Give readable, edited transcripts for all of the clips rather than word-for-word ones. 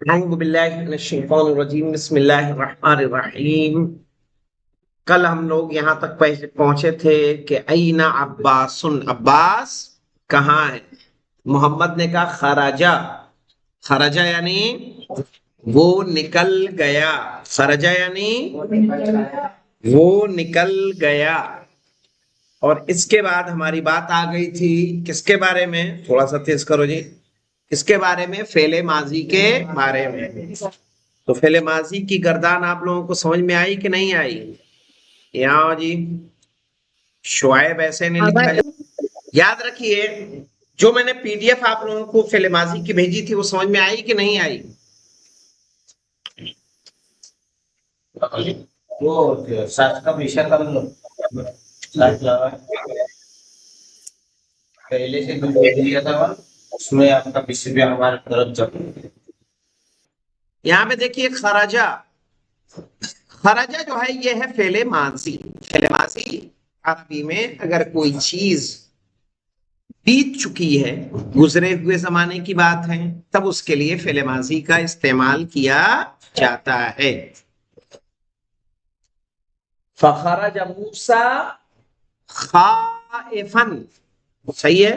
اعوذ باللہ من الشیطان الرجیم بسم اللہ الرحمن الرحیم۔ کل ہم لوگ یہاں تک پہنچے تھے کہ این عباس، عباس کہاں ہے؟ محمد نے کہا خرجہ، خرجہ یعنی وہ نکل گیا، خرجہ یعنی وہ نکل گیا۔ اور اس کے بعد ہماری بات آ گئی تھی کس کے بارے میں؟ تھوڑا سا تیز کرو جی۔ کس کے بارے میں؟ فعل ماضی کے بارے میں۔ تو فعل ماضی کی گردان آپ لوگوں کو سمجھ میں آئی کہ نہیں آئی؟ یہاں جی شعیب ایسے نہیں لکھا اگر جائے۔ یاد رکھیے جو میں نے پی ڈی ایف آپ لوگوں کو فعل ماضی کی بھیجی تھی وہ سمجھ میں آئی کہ نہیں آئی؟ وہ ساتھ کا پیشہ کر لو، ساتھ لگا پہلے سے جو بول دیا تھا اس میں آپ کا پیچھے بھی ہمارے طرف جب یہاں پہ دیکھیے خرجہ، خرجہ جو ہے یہ ہے فعل ماضی۔ فعل ماضی عربی میں اگر کوئی چیز بیت چکی ہے، گزرے ہوئے زمانے کی بات ہے، تب اس کے لیے فعل ماضی کا استعمال کیا جاتا ہے۔ فخرج موسیٰ خائفا، صحیح ہے،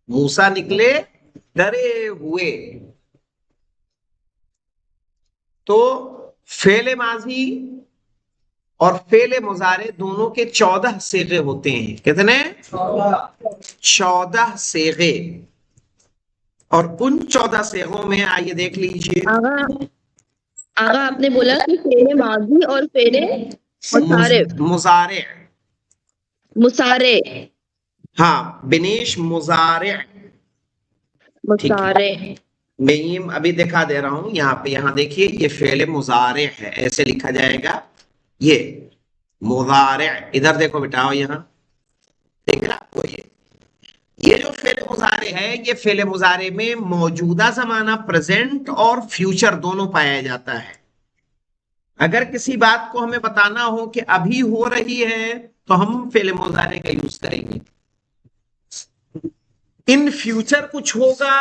موسیٰ نکلے ڈرے ہوئے۔ تو فعل ماضی اور فعل مضارع دونوں کے 14 صیغے ہوتے ہیں۔ کتنے؟ 14 صیغے۔ اور ان 14 صیغوں میں آئیے دیکھ لیجئے، آغا آپ نے بولا کہ فعل ماضی اور فعل مصارف مضارع، مسارع ہاں بنیش مضارع، ٹھیک ہے، مسارع میں ابھی دکھا دے رہا ہوں یہاں پہ۔ یہاں دیکھیے یہ فعل مضارع ہے، ایسے لکھا جائے گا، یہ مضارع۔ ادھر دیکھو بٹاؤ، یہاں دیکھ رہا آپ کو یہ جو فعل مضارع ہے، یہ فعل مضارع میں موجودہ زمانہ پریزنٹ اور فیوچر دونوں پایا جاتا ہے۔ اگر کسی بات کو ہمیں بتانا ہو کہ ابھی ہو رہی ہے تو ہم فعل مضارع کا یوز کریں گے۔ ان فیوچر کچھ ہوگا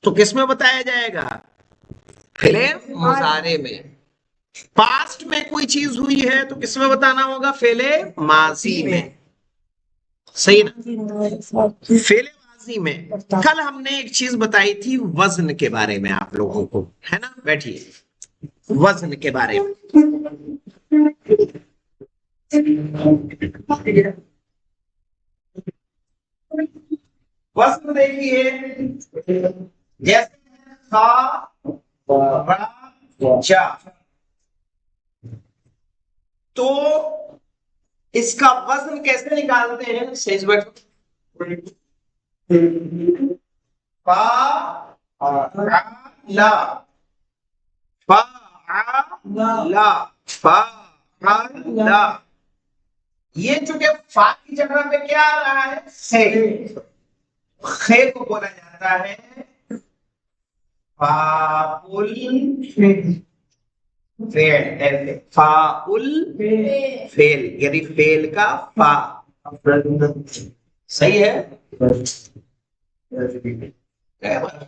تو کس میں بتایا جائے گا؟ فعل مضارع میں۔ پاسٹ میں کوئی چیز ہوئی ہے تو کس میں بتانا ہوگا؟ فعل ماضی میں، صحیح نا؟ فعل ماضی میں۔ کل ہم نے ایک چیز بتائی تھی وزن کے بارے میں آپ لوگوں کو، ہے نا؟ بیٹھیے، وزن کے بارے میں وزن دیکھیے، جیسے خا را جا، تو اس کا وزن کیسے نکالتے ہیں؟ سیج بیٹھو، فا لا، فا لا، فا لا۔ یہ چونکہ فا کی جگہ پہ کیا آ رہا ہے؟ خے، خے کو بولا جاتا ہے فاعل فعل، فاعل فعل یعنی فعل کا فا، صحیح ہے؟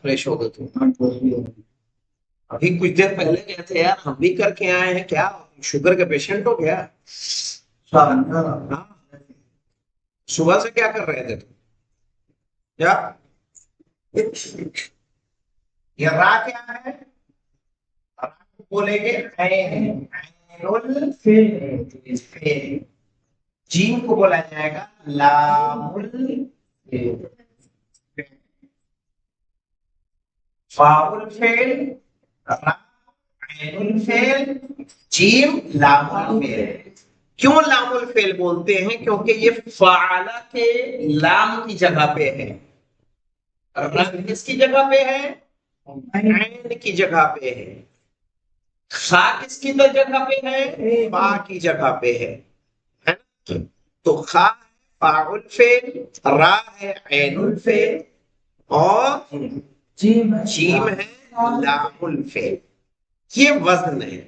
فریش ہو گئے تم ابھی کچھ دیر پہلے گئے تھے یار، ہم بھی کر کے آئے ہیں۔ کیا شوگر کا پیشنٹ ہو گیا؟ ہاں، صبح سے کیا کر رہے تھے تم؟ کیا یہ را کیا ہے؟ بولے گے عین، الفعل۔ جیم کو بولا جائے گا لام الفعل، فاء الفعل، را عین الفعل، جیم لام الفعل۔ کیوں لام الفعل بولتے ہیں؟ کیونکہ یہ فعل کے لام کی جگہ پہ ہے، رنگ کس کی جگہ پہ ہے؟ عین کی جگہ پہ ہے۔ خا کس کی جگہ پہ ہے؟ با کی جگہ پہ ہے۔ تو خا فاعل فعل، را ہے عین الفعل، اور جیم ہے لام الفعل۔ یہ وزن ہے۔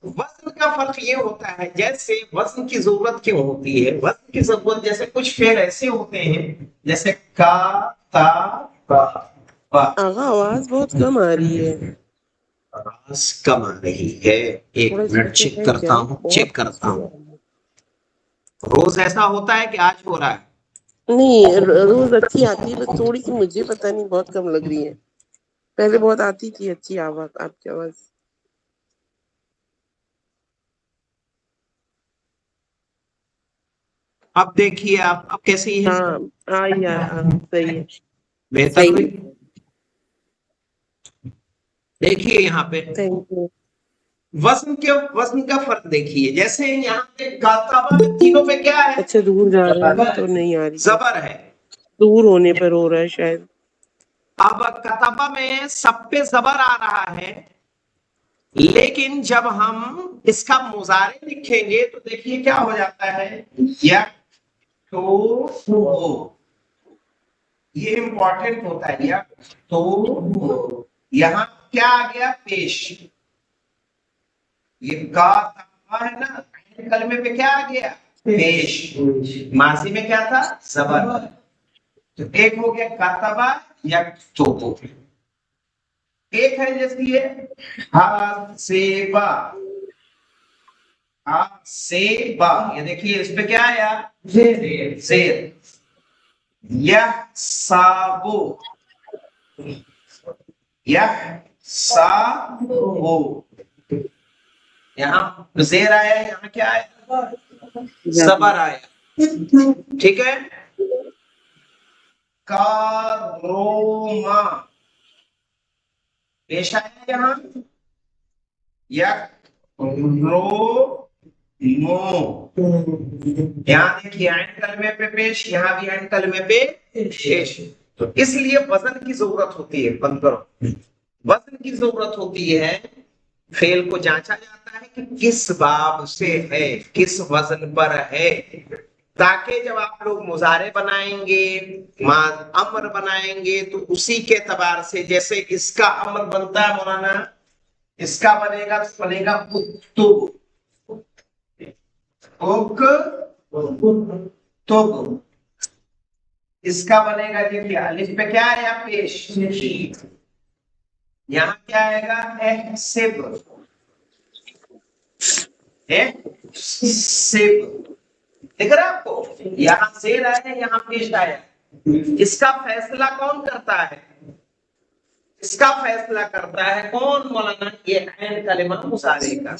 وزن کا فرق یہ ہوتا ہے، جیسے وزن کی ضرورت کیوں ہوتی ہے؟ وزن کی ضرورت جیسے کچھ فعل ایسے ہوتے ہیں جیسے کا، تا، با۔ آغا آواز بہت کم آ رہی ہے۔ راس کم آ رہی ہے. ایک منٹ چیک کرتا ہوں. روز ایسا ہوتا ہے کہ آج ہو رہا ہے؟ نہیں روز اچھی آتی ہے، بس تھوڑی سی مجھے پتہ نہیں بہت کم لگ رہی ہے. پہلے بہت آتی تھی اچھی آواز، آپ کی آواز. اب دیکھیے آپ اب کیسی ہے؟ ہاں صحیح ہے. بہتر ہوئی. دیکھیے یہاں پہ تھینک یو. وزن کا فرق دیکھیے. جیسے یہاں پہ کاتبہ میں تینوں پہ کیا ہے؟ اچھا دور جا رہا ہے تو نہیں آ رہی، زبر ہے. دور ہونے پر ہو رہا ہے شاید. اب کتبہ میں سب پہ زبر آ رہا ہے، لیکن جب ہم اس کا مضارع لکھیں گے تو دیکھیے کیا ہو جاتا ہے. یہ امپورٹنٹ ہوتا ہے. تو یہاں کیا آ گیا؟ پیش. یہ کاتبہ ہے نا، کلمے پہ کیا آ گیا؟ پیش. ماضی میں کیا تھا؟ زبر. تو ایک ہو گیا کاتبہ یا تو. ایک ہے جیسے یہ حاسبہ. حاسبہ، یہ دیکھیے اس پہ کیا آیا؟ زیر. یحسبو. یحسبو، یہاں زیر آیا، یہاں کیا آیا؟ زبر آیا. ٹھیک ہے. کاروما، پیش آیا یہاں. یہاں دیکھیے عین کلمے پہ پیش، یہاں بھی عین کلمے پہ پیش. تو اس لیے وزن کی ضرورت ہوتی ہے. بند کرو. وزن کی ضرورت ہوتی ہے. فعل کو جانچا جاتا ہے کہ کس باب سے ہے، کس وزن پر ہے، تاکہ جب آپ لوگ مضارع بنائیں گے، امر بنائیں گے، تو اسی کے اعتبار سے جیسے اس کا امر بنتا ہے مولانا، اس کا بنے گا تو بنے گا اکتب. اس کا بنے گا دیکھیے الف پہ کیا آیا؟ پیش. یہاں کیا آئے گا؟ احسب. دیکھ رہے آپ کو، یہاں زیر آیا، یہاں پیش آیا. اس کا فیصلہ کون کرتا ہے؟ اس کا فیصلہ کرتا ہے کون مولانا؟ یہ عین کلمہ مضارع کا.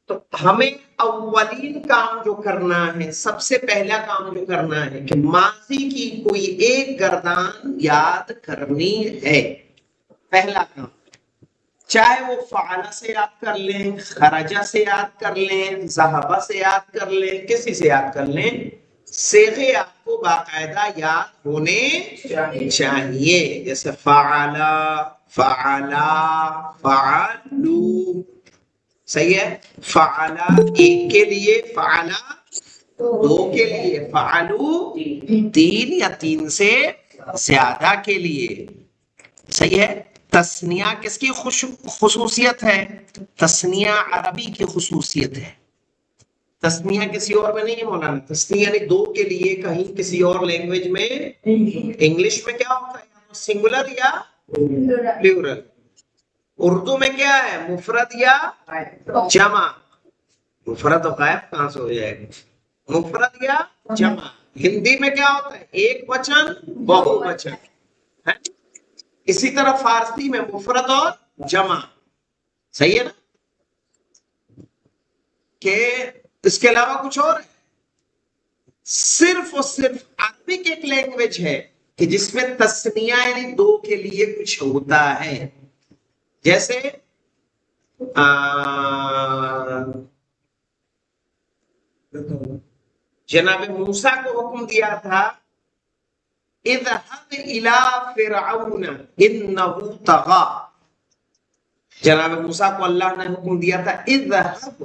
تو ہمیں اولین کام جو کرنا ہے، سب سے پہلا کام جو کرنا ہے کہ ماضی کی کوئی ایک گردان یاد کرنی ہے. پہلا کام، چاہے وہ فعل سے یاد کر لیں، خرجہ سے یاد کر لیں، ذہبہ سے یاد کر لیں، کسی سے یاد کر لیں، صیغے آپ کو باقاعدہ یاد ہونے چاہیے. جیسے فعلا، فعلا، فعلو. صحیح ہے. فعلا ایک کے لیے، فعلا دو کے لیے، فعلو تین یا تین سے زیادہ کے لیے. صحیح ہے. تسنیہ کس کی خصوصیت ہے؟ تسنیہ عربی کی خصوصیت ہے. تسنیہ کسی اور میں نہیں ہے مولانا. تسنیہ یعنی دو کے لیے، کہیں کسی اور لینگویج میں، انگلش میں کیا ہوتا ہے؟ سنگولر یا پلورل. اردو میں کیا ہے؟ مفرد یا جمع. مفرد و غائب کہاں سے ہو جائے گا؟ مفرد یا جمع. ہندی میں کیا ہوتا ہے؟ ایک وچن، بہو وچن. اسی طرح فارسی میں مفرد اور جمع. صحیح ہے نا؟ کہ اس کے علاوہ کچھ اور ہے؟ صرف اور صرف عربک ایک لینگویج ہے کہ جس میں تسنیہ یعنی دو کے لیے کچھ ہوتا ہے. جیسے جناب موسیٰ کو حکم دیا تھا اذهب الى فرعون انه طغى. جناب موسیٰ کو اللہ نے حکم دیا تھا اذهب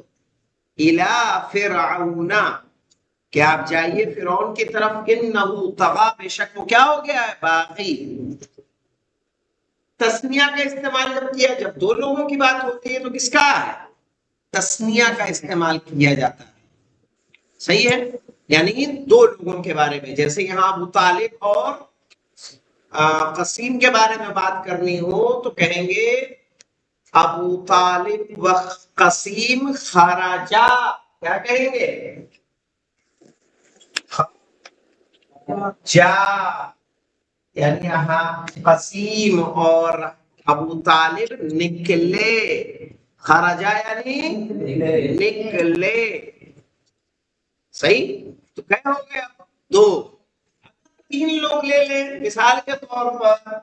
الى فرعون، کہ آپ جائیے فرعون کی طرف، انه طغى، بے شک وہ کیا ہو گیا ہے؟ باغی. تسنیہ کا استعمال جب کیا، جب دو لوگوں کی بات ہوتی ہے تو کس کا ہے؟ تسنیہ کا استعمال کیا جاتا ہے. صحیح ہے. یعنی دو لوگوں کے بارے میں، جیسے یہاں ابو طالب اور قسیم کے بارے میں بات کرنی ہو تو کہیں گے ابو طالب و قسیم خراجا، کیا کہیں گے؟ جا، یعنی یہاں قسیم اور ابو طالب نکلے، خراجا یعنی نکلے. صحیح؟ تو کیا ہو گیا؟ دو. تین لوگ لے لیں مثال کے طور پر،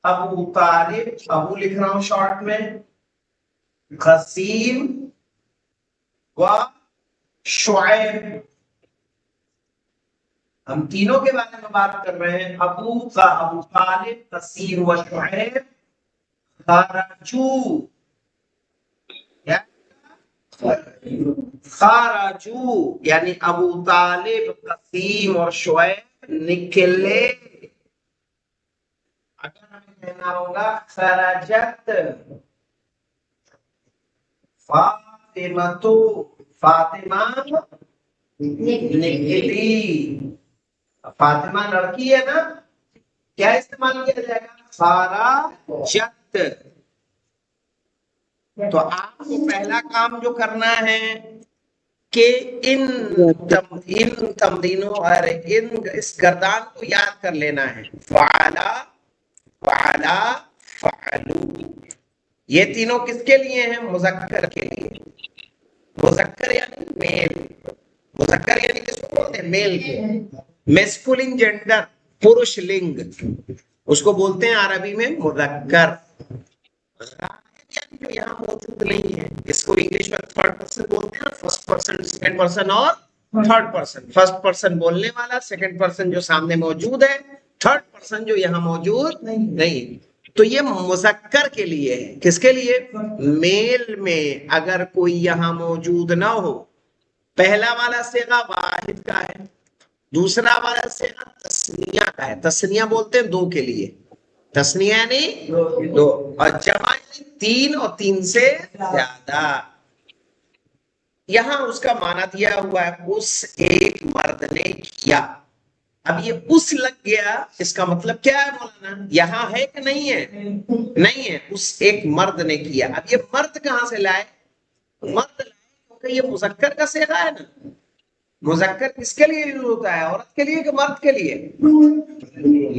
ابو طالب، ابو لکھ رہا ہوں شارٹ میں، قسیم و شعیب. ہم تینوں کے بارے میں بات کر رہے ہیں. ابو طالب، قسیم و شعیب خرجو، خرجو یعنی ابو طالب، قسیم اور شعیب نکلے. اگر ہمیں کہنا ہوگا خرجت فاطمہ، فاطمہ نکلی. فاطمہ لڑکی ہے نا، کیا استعمال کیا جائے گا؟ خرجت. تو آپ کو پہلا کام جو کرنا ہے کہ ان تمرینوں اور اس گردان کو یاد کر لینا ہے. فعلا، فعلا، فعلو، یہ تینوں کس کے لیے ہیں؟ مذکر کے لیے. مذکر یعنی میل. مذکر یعنی کس کو بولتے ہیں؟ میل کے. میسکولین جینڈر، پروش لنگ، اس کو بولتے ہیں عربی میں مذکر. جو یہاں موجود نہیں ہے، اس کو انگلش میں تھرڈ پرسن بولتے ہیں. فرسٹ پرسن، سیکنڈ پرسن اور تھرڈ پرسن. فرسٹ پرسن بولنے والا، سیکنڈ پرسن جو سامنے موجود ہے، تھرڈ پرسن جو یہاں موجود نہیں. تو یہ مذکر کے لیے ہے. کس کے لیے؟ میل میں اگر کوئی یہاں موجود نہ ہو. پہلا والا صیغہ واحد کا ہے، دوسرا والا صیغہ تثنیہ کا ہے. تثنیہ بولتے ہیں دو کے لیے. تثنیہ یعنی دو، اور جمع یعنی تین اور تین سے زیادہ. یہاں اس کا معنی دیا ہوا ہے اس ایک مرد نے کیا. اب یہ اس لگ گیا، اس کا مطلب کیا ہے مولانا؟ یہاں ہے کہ نہیں ہے؟ نہیں ہے. اس ایک مرد نے کیا. اب یہ مرد کہاں سے لائے؟ مرد لائے کیونکہ یہ مذکر کا صیغہ ہے نا. مذکر کس کے لیے یوز ہوتا ہے؟ عورت کے لیے کہ مرد کے لیے؟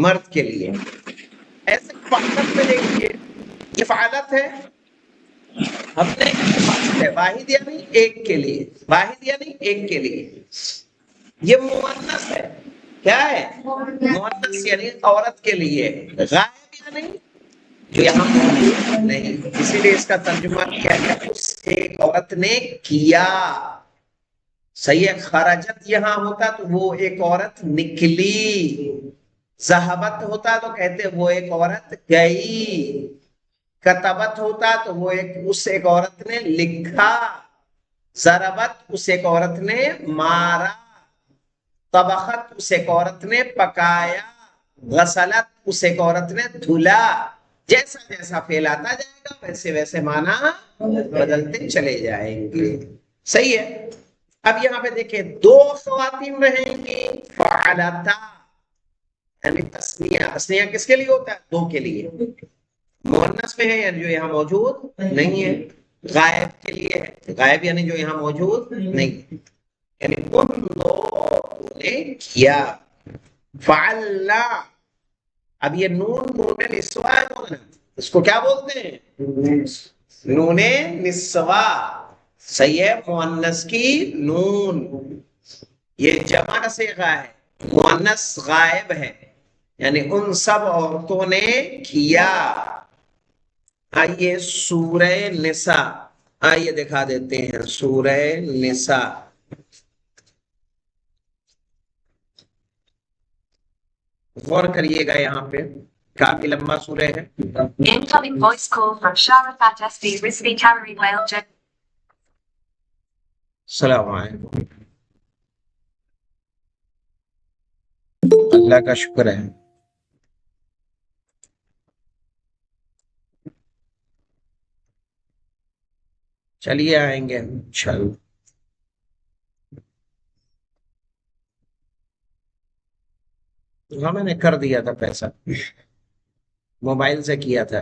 مرد کے لیے. ایسے فعلت میں دیکھیے، یہ فعلت ہے اپنے ہے، واحد یعنی ایک کے لیے. واحد یعنی ایک کے لیے. یہ مؤنث ہے. کیا ہے؟ مؤنث یعنی عورت کے لیے. غائب یعنی جو یہاں موجود نہیں. اسی لیے اس کا ترجمہ کیا گیا اس ایک عورت نے کیا. صحیح ہے. خرجت یہاں ہوتا تو وہ ایک عورت نکلی. ذہبت ہوتا تو کہتے وہ ایک عورت گئی. کتبت ہوتا تو وہ اس ایک عورت نے لکھا. ضربت اس ایک عورت نے مارا. طبخت اس ایک عورت نے پکایا. غسلت اس ایک عورت نے دھلا. جیسا جیسا فعل آتا جائے گا ویسے ویسے معنی بدلتے چلے جائیں گے. صحیح ہے. اب یہاں پہ دیکھیں دو خواتین رہیں گی. فعلتا یعنی تسنیہ. تسنیہ کس کے لیے ہوتا ہے؟ دو کے لیے. مؤنث میں ہے یعنی جو یہاں موجود نہیں ہے. غائب کے لیے ہے. غائب یعنی جو یہاں موجود نہیں، یعنی ان لوگوں نے کیا. فعلنا. اب یہ نون نسوا ہے، اس کو کیا بولتے ہیں؟ نون نسوا. صحیح ہے. مؤنث کی نون. یہ جمع کا صیغہ ہے. مؤنث غائب ہے یعنی ان سب عورتوں نے کیا. آئیے سورہ نساء، آئیے دکھا دیتے ہیں سورہ نساء. غور کریے گا یہاں پہ کافی لمبا سورہ ہے. Incoming voice call from Sharafat SD Rizvi Karari Whale Jet. السلام علیکم. اللہ کا شکر ہے. چلیے آئیں گے انشاءاللہ. ہاں میں نے کر دیا تھا پیسہ، موبائل سے کیا تھا.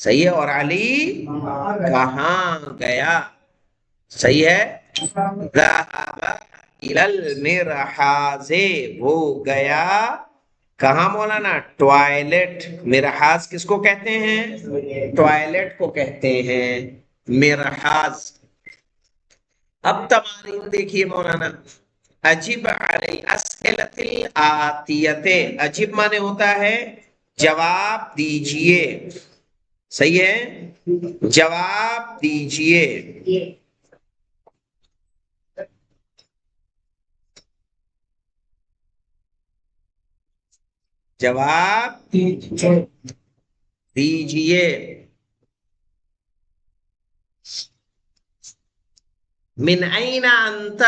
صحیح ہے. اور علی کہاں گیا؟ صحیح ہے. ذهب الى المرحاض، وہ گیا کہاں مولانا؟ ٹوائلٹ. مرحاض کس کو کہتے ہیں؟ ٹوائلٹ کو کہتے ہیں مرحاض. اب تمارین دیکھیے مولانا. اجب علی الاسئلۃ الآتیۃ، اجب مانے ہوتا ہے جواب دیجئے. صحیح ہے، جواب دیجئے. جواب دیجئے. من این انت،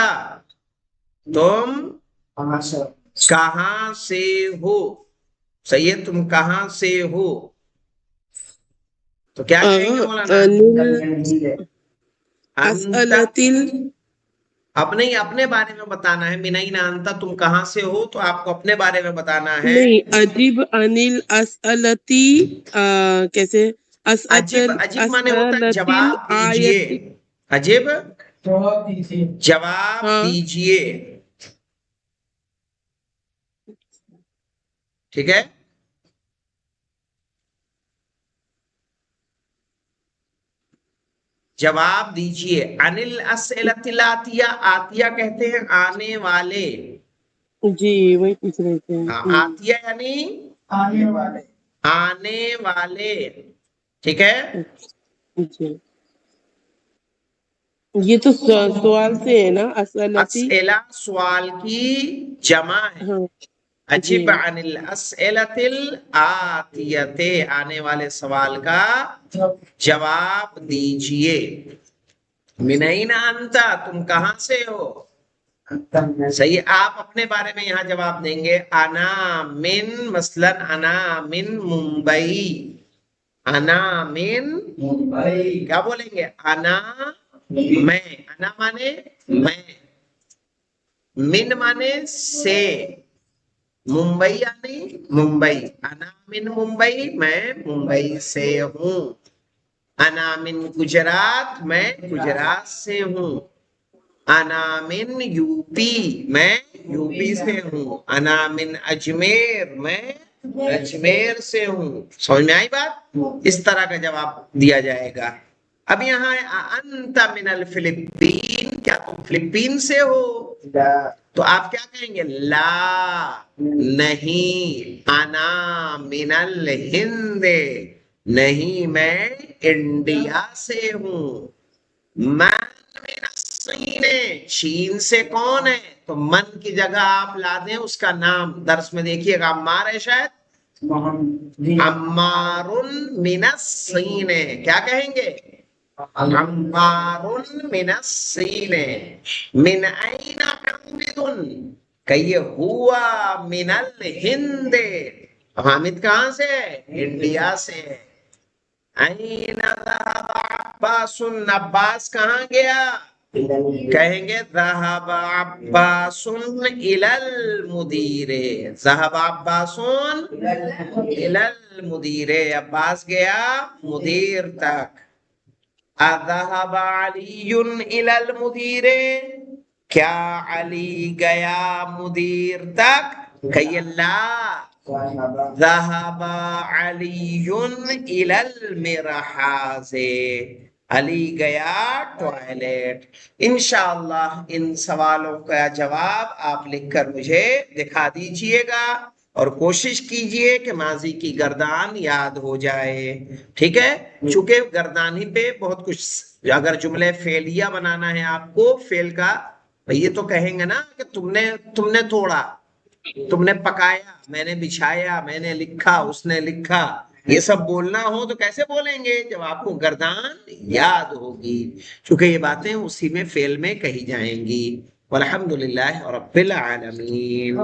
تم کہاں سے ہو؟ صحیح ہے، تم کہاں سے ہو؟ تو کیا کہیں گے مولانا؟ انت. اب نہیں، اپنے بارے میں بتانا ہے. من این انت، تم کہاں سے ہو، تو آپ کو اپنے بارے میں بتانا ہے. نہیں، عجیب انل اسئلتی کیسے؟ عجیب، عجیب مانے ہوتا ہے جواب دیجئے. عجیب جواب ہاں. دیجئے. ٹھیک ہے. جواب دیجئے. انل اسئلۃ الآتیہ، آتیہ کہتے ہیں آنے والے. جی وہی پوچھ رہے تھے. آتیہ یعنی آنے والے. ٹھیک ہے. جی یہ تو سوال سے ہے نا، اسئلتی. اسئلہ سوال کی جمع ہے. ہاں اجب جی. عن الاسئلۃ الآتیۃ، آنے والے سوال کا جواب دیجئے. من این انت، تم کہاں سے ہو؟ صحیح. آپ اپنے بارے میں یہاں جواب دیں گے. انا من، مثلا انا من ممبئی. انا من ممبئی. کیا بولیں گے؟ انا میں. انا مانے میں، من مانے سے، ممبئی یعنی ممبئی. انا من ممبئی، میں ممبئی سے ہوں. انا من گجرات، میں گجرات سے ہوں. انا من یو پی، میں یو پی سے ہوں. انا من اجمیر، میں اجمیر سے ہوں. سمجھ میں آئی بات؟ اس طرح کا جواب دیا جائے گا. اب یہاں ہے انت من الفلپین، کیا تم فلپین سے ہو؟ تو آپ کیا کہیں گے؟ لا، نہیں. انا من الہند، نہیں میں انڈیا سے ہوں. من من الصین، چین سے کون ہے؟ تو من کی جگہ آپ لا دیں اس کا نام. درس میں دیکھیے گا عمار ہے شاید. عمار من الصین، کیا کہیں گے؟ عمار من الصین. من این حامد، کہیے ہوا من الہند. حامد کہاں سے ہے؟ انڈیا سے. این ذهب عباس، عباس کہاں گیا؟ کہیں گے ذهب عباس الى المدیر. ذهب عباس الى المدیر، عباس گیا مدیر تک. اذهب علی الى المدیر، کیا علی گیا مدیر تک؟ کہیے لا، ذهب علی الى المرحاض، علی گیا ٹوائلٹ. انشاءاللہ ان سوالوں کا جواب آپ لکھ کر مجھے دکھا دیجئے گا، اور کوشش کیجئے کہ ماضی کی گردان یاد ہو جائے. ٹھیک ہے. چونکہ گردانی پہ بہت کچھ، اگر جملے فعلیہ بنانا ہے آپ کو، فعل کا، یہ تو کہیں گے نا کہ تم نے توڑا، تم نے پکایا، میں نے بچھایا، میں نے لکھا، اس نے لکھا. یہ سب بولنا ہو تو کیسے بولیں گے؟ جب آپ کو گردان یاد ہوگی. چونکہ یہ باتیں اسی میں فعل میں کہی جائیں گی. والحمدللہ رب العالمین.